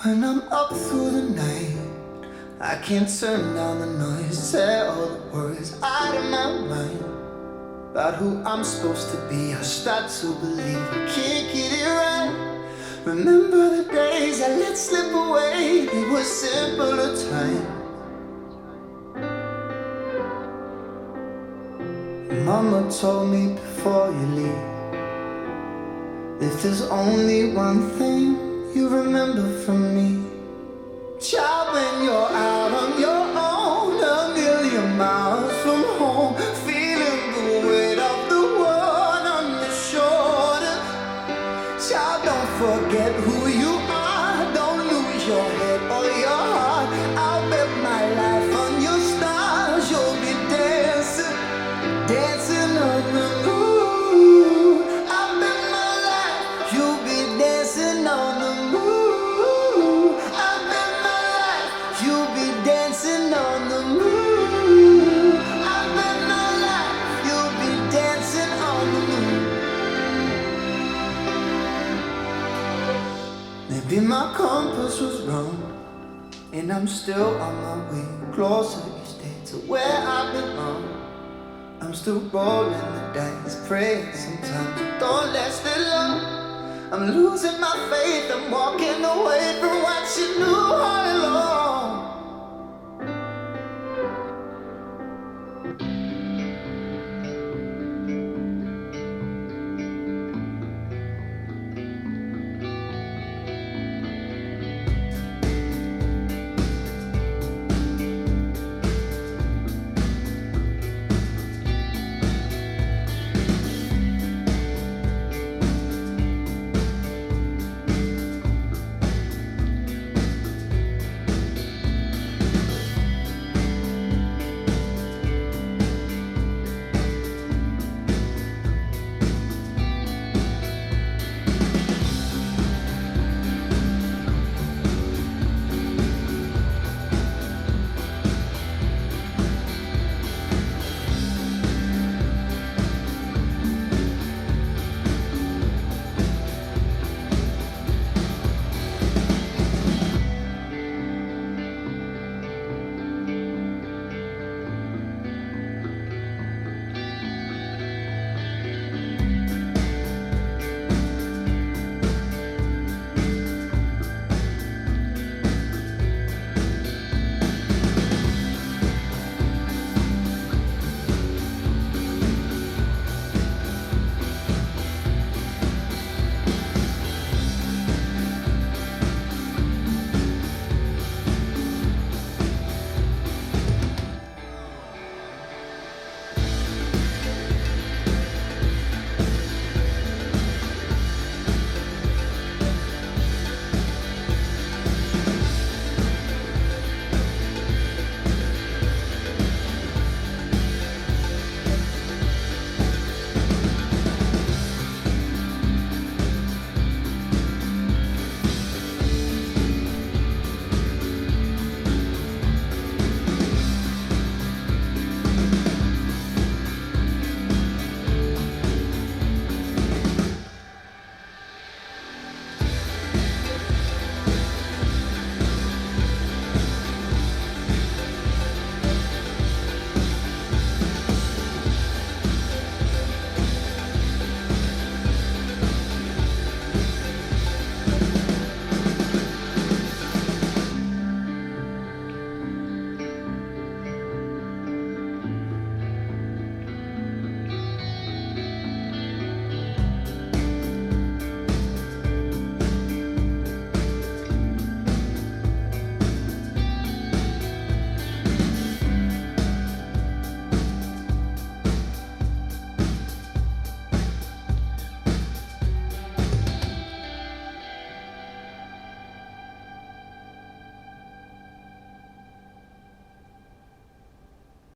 When I'm up through the night, I can't turn down the noise, tear all the worries out of my mind about who I'm supposed to be. I start to believe I can't get it right. Remember the days I let slip away, it was simpler time. Mama told me before you leave, if there's only one thing you remember from me, child, when you're out on your own, a million miles from home, feeling the weight of the world on your shoulder. Child, don't forget who you are, don't lose your head or your heart. I'll bet my life on your stars, you'll be dancing, dancing on the moon. I'll bet my life, you'll be dancing on the moon. I'll bet my life, you'll be dancing on the moon. I'll bet my life, you'll be dancing on the moon. Maybe my compass was wrong, and I'm still on my way closer each day to where I belong. I'm still rolling the dice, praying sometimes it don't last that long. I'm losing my faith, I'm